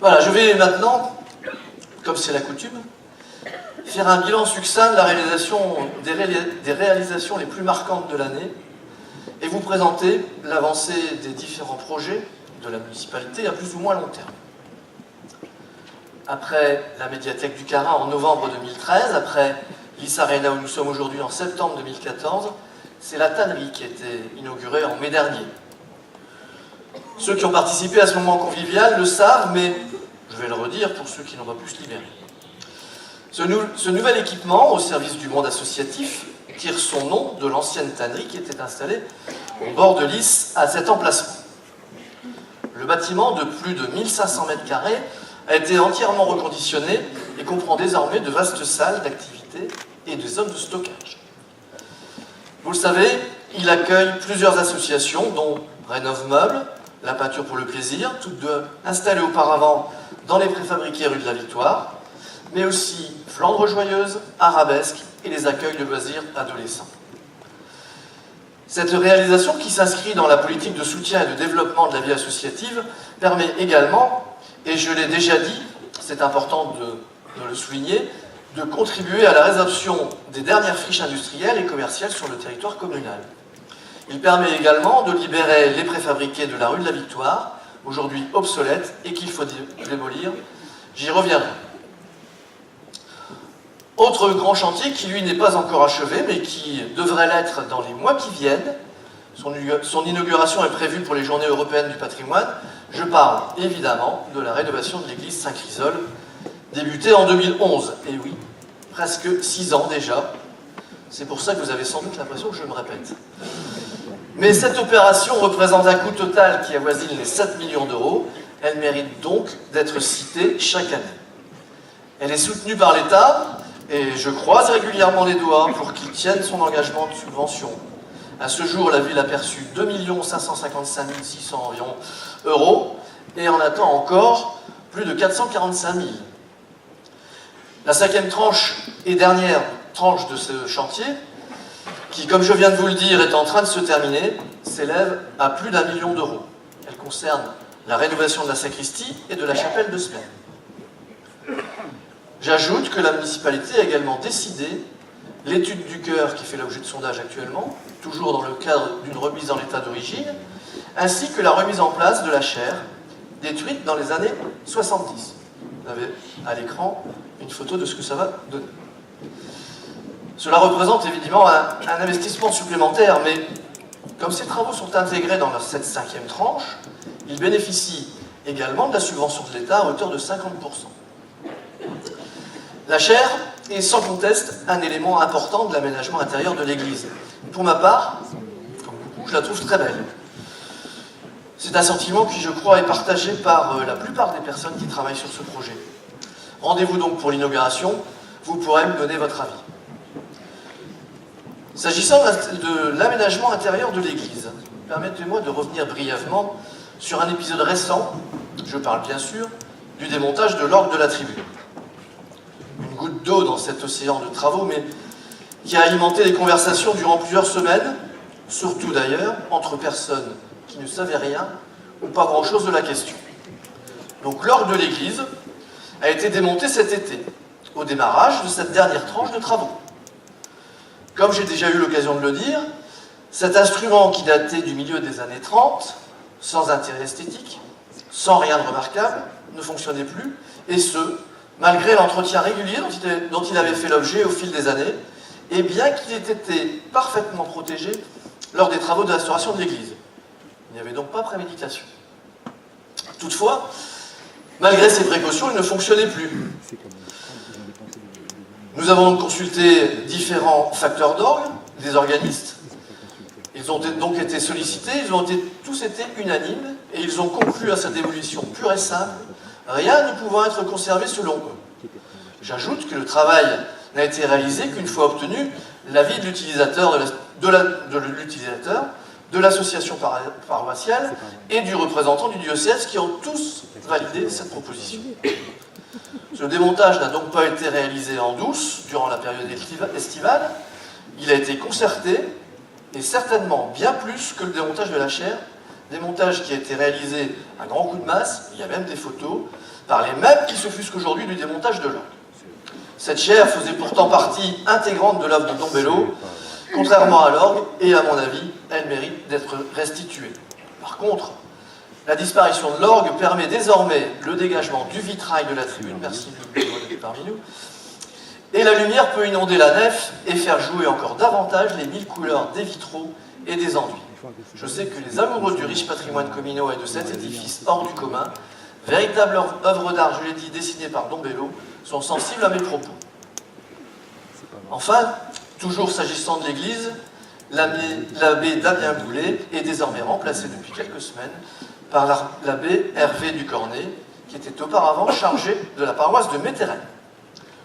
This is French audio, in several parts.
Voilà, je vais maintenant, comme c'est la coutume, faire un bilan succinct de la réalisation, des réalisations les plus marquantes de l'année et vous présenter l'avancée des différents projets de la municipalité à plus ou moins long terme. Après la médiathèque du Carin en novembre 2013, après l'Is Arena où nous sommes aujourd'hui en septembre 2014, c'est la tannerie qui a été inaugurée en mai dernier. Ceux qui ont participé à ce moment convivial le savent, mais je vais le redire pour ceux qui n'ont pas pu se libérer. Ce nouvel équipement au service du monde associatif tire son nom de l'ancienne tannerie qui était installée au bord de l'Is à cet emplacement. Le bâtiment de plus de 1500 m² a été entièrement reconditionné et comprend désormais de vastes salles d'activité et des zones de stockage. Vous le savez, il accueille plusieurs associations dont Rénov' Meubles, La Peinture pour le Plaisir, toutes deux installées auparavant dans les préfabriqués rue de la Victoire, mais aussi Flandre Joyeuse, Arabesque et les accueils de loisirs adolescents. Cette réalisation, qui s'inscrit dans la politique de soutien et de développement de la vie associative, permet également, et je l'ai déjà dit, c'est important de le souligner, de contribuer à la résorption des dernières friches industrielles et commerciales sur le territoire communal. Il permet également de libérer les préfabriqués de la rue de la Victoire, aujourd'hui obsolètes et qu'il faut démolir. J'y reviendrai. Autre grand chantier qui, lui, n'est pas encore achevé, mais qui devrait l'être dans les mois qui viennent. Son inauguration est prévue pour les Journées européennes du patrimoine. Je parle évidemment de la rénovation de l'église Saint-Chrysole, débutée en 2011. Et oui, presque 6 ans déjà. C'est pour ça que vous avez sans doute l'impression que je me répète. Mais cette opération représente un coût total qui avoisine les 7 millions d'euros. Elle mérite donc d'être citée chaque année. Elle est soutenue par l'État, et je croise régulièrement les doigts pour qu'il tienne son engagement de subvention. À ce jour, la ville a perçu 2 555 600 environ euros et en attend encore plus de 445 000. La 5e tranche et dernière tranche de ce chantier, qui, comme je viens de vous le dire, est en train de se terminer, s'élève à plus d'1 million d'euros. Elle concerne la rénovation de la sacristie et de la chapelle de semaine. J'ajoute que la municipalité a également décidé l'étude du cœur qui fait l'objet de sondage actuellement, toujours dans le cadre d'une remise en l'état d'origine, ainsi que la remise en place de la chaire, détruite dans les années 70. Vous avez à l'écran une photo de ce que ça va donner. Cela représente évidemment un investissement supplémentaire, mais comme ces travaux sont intégrés dans cette 5e tranche, ils bénéficient également de la subvention de l'État à hauteur de 50%. La chaire est sans conteste un élément important de l'aménagement intérieur de l'église. Pour ma part, comme beaucoup, je la trouve très belle. C'est un sentiment qui, je crois, est partagé par la plupart des personnes qui travaillent sur ce projet. Rendez-vous donc pour l'inauguration, vous pourrez me donner votre avis. S'agissant de l'aménagement intérieur de l'église, permettez-moi de revenir brièvement sur un épisode récent, je parle bien sûr, du démontage de l'orgue de la tribune. Une goutte d'eau dans cet océan de travaux, mais qui a alimenté les conversations durant plusieurs semaines, surtout d'ailleurs entre personnes qui ne savaient rien ou pas grand-chose de la question. Donc l'orgue de l'église a été démontée cet été, au démarrage de cette dernière tranche de travaux. Comme j'ai déjà eu l'occasion de le dire, cet instrument qui datait du milieu des années 30, sans intérêt esthétique, sans rien de remarquable, ne fonctionnait plus, et ce, malgré l'entretien régulier dont il avait fait l'objet au fil des années, et bien qu'il ait été parfaitement protégé lors des travaux de restauration de l'église. Il n'y avait donc pas préméditation. Toutefois, malgré ces précautions, il ne fonctionnait plus. Nous avons donc consulté différents facteurs d'orgue, des organistes. Ils ont donc été sollicités, ils ont tous été unanimes, et ils ont conclu à cette évolution pure et simple, rien ne pouvant être conservé selon eux. J'ajoute que le travail n'a été réalisé qu'une fois obtenu l'avis de l'utilisateur, de l'association paroissiale et du représentant du diocèse qui ont tous validé cette proposition. Ce démontage n'a donc pas été réalisé en douce durant la période estivale, il a été concerté et certainement bien plus que le démontage de la chaire Démontage qui a été réalisé à grand coup de masse, il y a même des photos, par les mêmes qui s'offusquent aujourd'hui du démontage de l'orgue. Cette chaire faisait pourtant partie intégrante de l'œuvre de Don Bello, contrairement à l'orgue, et à mon avis, elle mérite d'être restituée. Par contre, la disparition de l'orgue permet désormais le dégagement du vitrail de la tribune, merci de le parmi nous, et la lumière peut inonder la nef et faire jouer encore davantage les 1000 couleurs des vitraux et des enduits. Je sais que les amoureux du riche patrimoine communaux et de cet édifice hors du commun, véritable œuvre d'art, je l'ai dit, dessinée par Don Bello, sont sensibles à mes propos. Enfin, toujours s'agissant de l'église, l'abbé Damien Boulet est désormais remplacé depuis quelques semaines par l'abbé Hervé Ducornet, qui était auparavant chargé de la paroisse de Méteren.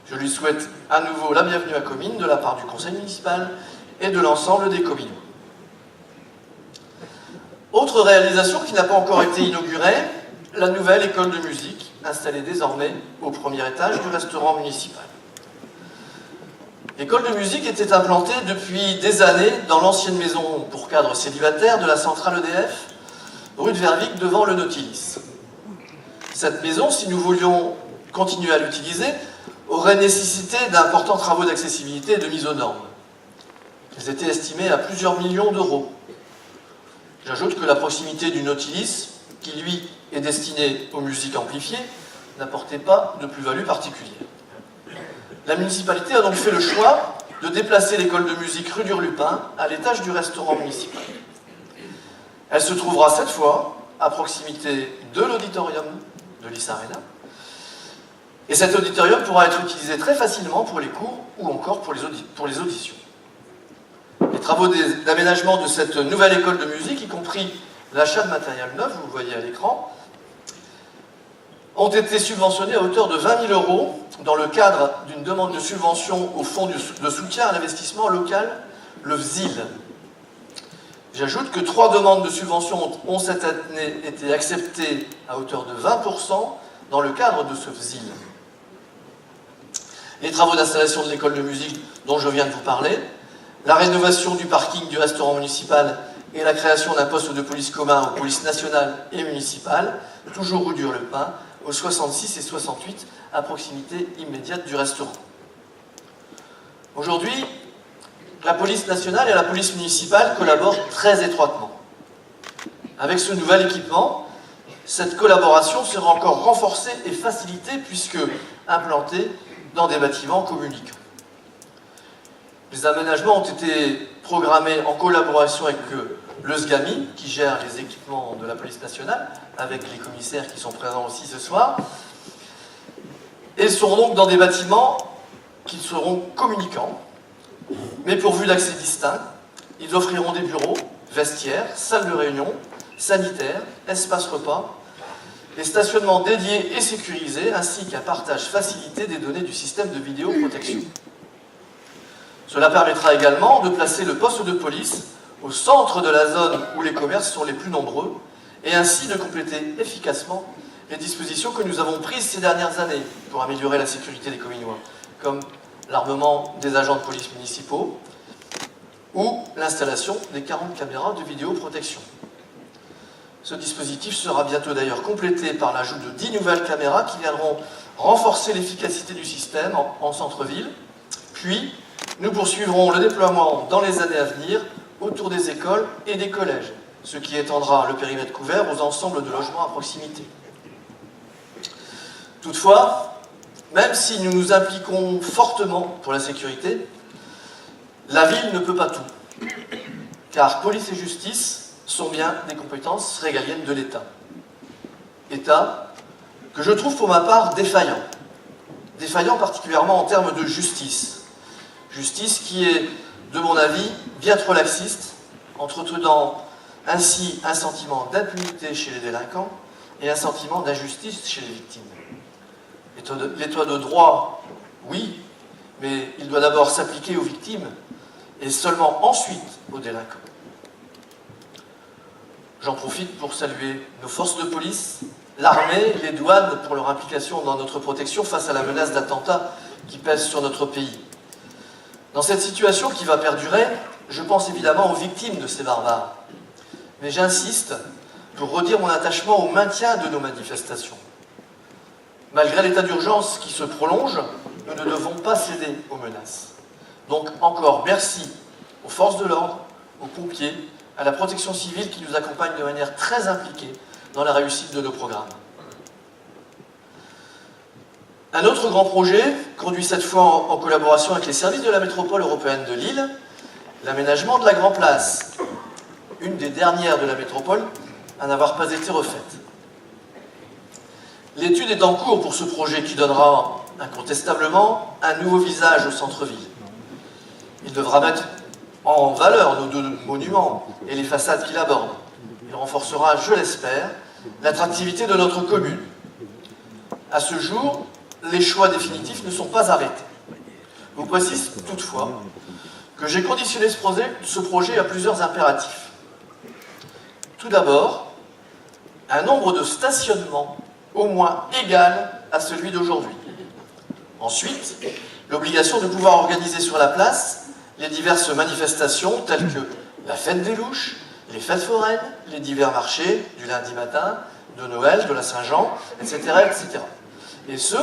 Je lui souhaite à nouveau la bienvenue à Comines de la part du conseil municipal et de l'ensemble des communes. Autre réalisation qui n'a pas encore été inaugurée, la nouvelle école de musique, installée désormais au premier étage du restaurant municipal. L'école de musique était implantée depuis des années dans l'ancienne maison pour cadres célibataires de la centrale EDF, rue de Vervic, devant le Nautilus. Cette maison, si nous voulions continuer à l'utiliser, aurait nécessité d'importants travaux d'accessibilité et de mise aux normes. Ils étaient estimés à plusieurs millions d'euros. J'ajoute que la proximité du Nautilus, qui lui est destiné aux musiques amplifiées, n'apportait pas de plus-value particulière. La municipalité a donc fait le choix de déplacer l'école de musique rue d'Hurlupin à l'étage du restaurant municipal. Elle se trouvera cette fois à proximité de l'auditorium de l'ISARENA, et cet auditorium pourra être utilisé très facilement pour les cours ou encore pour les auditions. Les travaux d'aménagement de cette nouvelle école de musique, y compris l'achat de matériel neuf, vous le voyez à l'écran, ont été subventionnés à hauteur de 20 000 € dans le cadre d'une demande de subvention au Fonds de soutien à l'investissement local, le FSIL. J'ajoute que 3 demandes de subvention ont cette année été acceptées à hauteur de 20% dans le cadre de ce FSIL. Les travaux d'installation de l'école de musique dont je viens de vous parler, la rénovation du parking du restaurant municipal et la création d'un poste de police commun aux polices nationales et municipales, toujours rue d'Hurlupin, au 66 et 68, à proximité immédiate du restaurant. Aujourd'hui, la police nationale et la police municipale collaborent très étroitement. Avec ce nouvel équipement, cette collaboration sera encore renforcée et facilitée puisque implantée dans des bâtiments communicants. Les aménagements ont été programmés en collaboration avec le SGAMI, qui gère les équipements de la police nationale, avec les commissaires qui sont présents aussi ce soir, et seront donc dans des bâtiments qui seront communicants, mais pourvus d'accès distinct. Ils offriront des bureaux, vestiaires, salles de réunion, sanitaires, espaces repas, des stationnements dédiés et sécurisés, ainsi qu'un partage facilité des données du système de vidéoprotection. Cela permettra également de placer le poste de police au centre de la zone où les commerces sont les plus nombreux, et ainsi de compléter efficacement les dispositions que nous avons prises ces dernières années pour améliorer la sécurité des Cominois, comme l'armement des agents de police municipaux ou l'installation des 40 caméras de vidéoprotection. Ce dispositif sera bientôt d'ailleurs complété par l'ajout de 10 nouvelles caméras qui viendront renforcer l'efficacité du système en centre-ville. Puis, nous poursuivrons le déploiement dans les années à venir autour des écoles et des collèges, ce qui étendra le périmètre couvert aux ensembles de logements à proximité. Toutefois, même si nous nous impliquons fortement pour la sécurité, la ville ne peut pas tout, car police et justice sont bien des compétences régaliennes de l'État. État que je trouve pour ma part défaillant. Défaillant particulièrement en termes de justice. Justice qui est, de mon avis, bien trop laxiste, entretenant ainsi un sentiment d'impunité chez les délinquants et un sentiment d'injustice chez les victimes. L'état de droit, oui, mais il doit d'abord s'appliquer aux victimes et seulement ensuite aux délinquants. J'en profite pour saluer nos forces de police, l'armée, les douanes pour leur implication dans notre protection face à la menace d'attentats qui pèse sur notre pays. Dans cette situation qui va perdurer, je pense évidemment aux victimes de ces barbares. Mais j'insiste pour redire mon attachement au maintien de nos manifestations. Malgré l'état d'urgence qui se prolonge, nous ne devons pas céder aux menaces. Donc encore merci aux forces de l'ordre, aux pompiers, à la protection civile qui nous accompagne de manière très impliquée dans la réussite de nos programmes. Un autre grand projet, conduit cette fois en collaboration avec les services de la métropole européenne de Lille, l'aménagement de la Grand Place, une des dernières de la métropole à n'avoir pas été refaite. L'étude est en cours pour ce projet qui donnera incontestablement un nouveau visage au centre-ville. Il devra mettre en valeur nos deux monuments et les façades qu'il aborde. Il renforcera, je l'espère, l'attractivité de notre commune. À ce jour, les choix définitifs ne sont pas arrêtés. Je vous précise toutefois que j'ai conditionné ce projet à plusieurs impératifs. Tout d'abord, un nombre de stationnements au moins égal à celui d'aujourd'hui. Ensuite, l'obligation de pouvoir organiser sur la place les diverses manifestations telles que la fête des louches, les fêtes foraines, les divers marchés du lundi matin, de Noël, de la Saint-Jean, etc., etc. Et ce,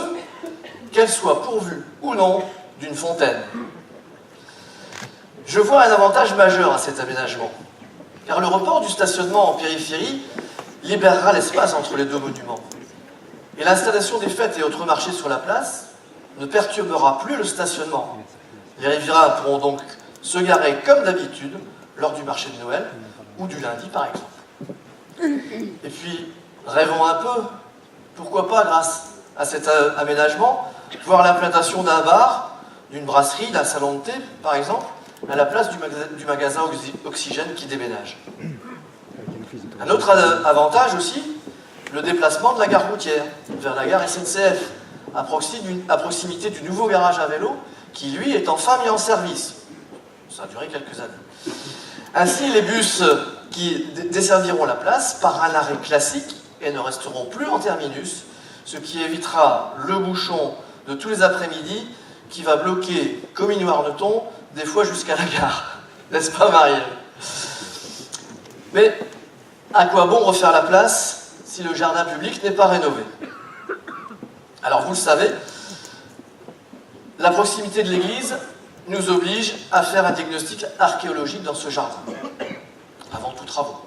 qu'elles soient pourvues ou non d'une fontaine. Je vois un avantage majeur à cet aménagement, car le report du stationnement en périphérie libérera l'espace entre les deux monuments. Et l'installation des fêtes et autres marchés sur la place ne perturbera plus le stationnement. Les riverains pourront donc se garer comme d'habitude lors du marché de Noël ou du lundi par exemple. Et puis, rêvons un peu, pourquoi pas grâce à cet aménagement, voir l'implantation d'un bar, d'une brasserie, d'un salon de thé par exemple, à la place du magasin Oxygène qui déménage. Un autre avantage aussi, le déplacement de la gare routière vers la gare SNCF, à proximité du nouveau garage à vélo, qui lui est enfin mis en service. Ça a duré quelques années. Ainsi, les bus qui desserviront la place par un arrêt classique et ne resteront plus en terminus, ce qui évitera le bouchon de tous les après-midi qui va bloquer Comines-Warneton des fois jusqu'à la gare. N'est-ce pas, Marie-Ève ? Mais à quoi bon refaire la place si le jardin public n'est pas rénové? Alors vous le savez, la proximité de l'église nous oblige à faire un diagnostic archéologique dans ce jardin, avant tout travaux.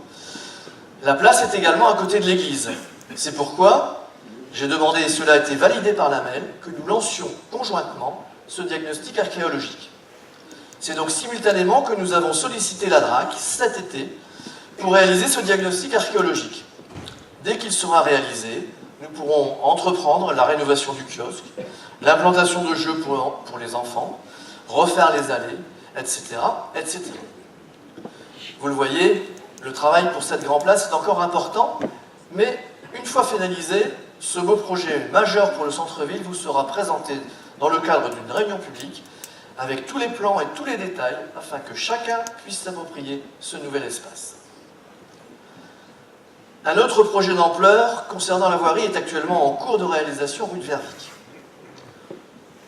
La place est également à côté de l'église. C'est pourquoi j'ai demandé, et cela a été validé par la MEL, que nous lancions conjointement ce diagnostic archéologique. C'est donc simultanément que nous avons sollicité la DRAC cet été pour réaliser ce diagnostic archéologique. Dès qu'il sera réalisé, nous pourrons entreprendre la rénovation du kiosque, l'implantation de jeux pour les enfants, refaire les allées, etc., etc. Vous le voyez, le travail pour cette grande place est encore important, mais une fois finalisé, ce beau projet majeur pour le centre-ville vous sera présenté dans le cadre d'une réunion publique avec tous les plans et tous les détails afin que chacun puisse s'approprier ce nouvel espace. Un autre projet d'ampleur concernant la voirie est actuellement en cours de réalisation rue de Vervic.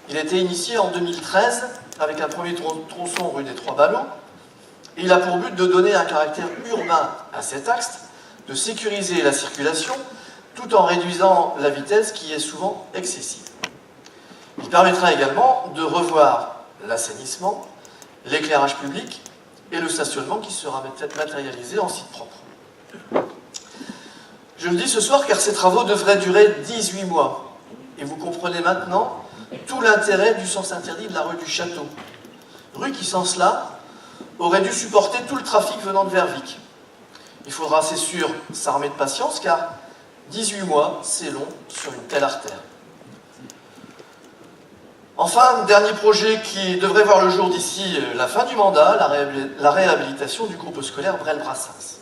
Il a été initié en 2013 avec un premier tronçon rue des Trois Ballots et il a pour but de donner un caractère urbain à cet axe, de sécuriser la circulation tout en réduisant la vitesse qui est souvent excessive. Il permettra également de revoir l'assainissement, l'éclairage public et le stationnement qui sera matérialisé en site propre. Je le dis ce soir car ces travaux devraient durer 18 mois. Et vous comprenez maintenant tout l'intérêt du sens interdit de la rue du Château. Rue qui, sans cela, aurait dû supporter tout le trafic venant de Vervic. Il faudra, c'est sûr, s'armer de patience car 18 mois, c'est long sur une telle artère. Enfin, dernier projet qui devrait voir le jour d'ici la fin du mandat, la réhabilitation du groupe scolaire Brel-Brassens.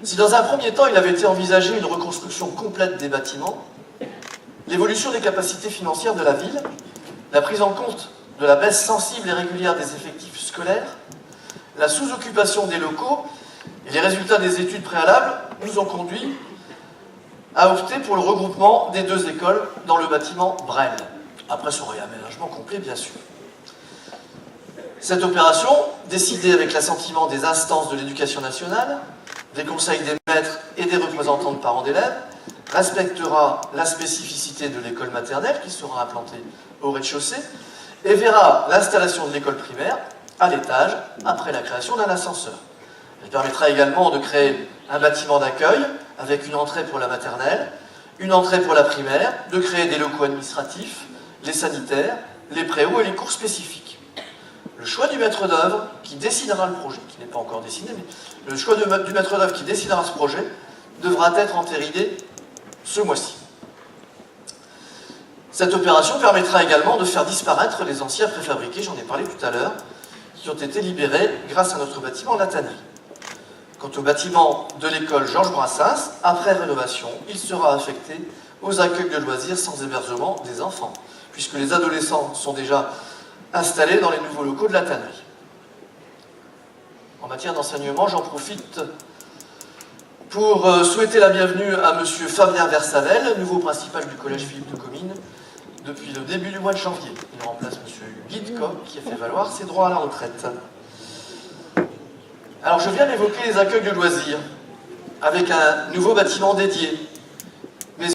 Si dans un premier temps, il avait été envisagé une reconstruction complète des bâtiments, l'évolution des capacités financières de la ville, la prise en compte de la baisse sensible et régulière des effectifs scolaires, la sous-occupation des locaux et les résultats des études préalables nous ont conduit à opter pour le regroupement des deux écoles dans le bâtiment Brel, après son réaménagement complet bien sûr. Cette opération, décidée avec l'assentiment des instances de l'éducation nationale, des conseils des maîtres et des représentants de parents d'élèves, respectera la spécificité de l'école maternelle qui sera implantée au rez-de-chaussée et verra l'installation de l'école primaire à l'étage après la création d'un ascenseur. Elle permettra également de créer un bâtiment d'accueil avec une entrée pour la maternelle, une entrée pour la primaire, de créer des locaux administratifs, les sanitaires, les préaux et les cours spécifiques. Le choix du maître d'œuvre qui décidera le projet, qui n'est pas encore dessiné, mais le choix du maître d'œuvre qui décidera ce projet devra être entériné ce mois-ci. Cette opération permettra également de faire disparaître les anciens préfabriqués, j'en ai parlé tout à l'heure, qui ont été libérés grâce à notre bâtiment La Tannerie. Quant au bâtiment de l'école Georges Brassens, après rénovation, il sera affecté aux accueils de loisirs sans hébergement des enfants, puisque les adolescents sont déjà installés dans les nouveaux locaux de La Tannerie. En matière d'enseignement, j'en profite pour souhaiter la bienvenue à M. Fabien Versavel, nouveau principal du collège Philippe de Comines, depuis le début du mois de janvier. Il remplace M. Guy de Kock, qui a fait valoir ses droits à la retraite. Alors je viens d'évoquer les accueils de loisirs, avec un nouveau bâtiment dédié,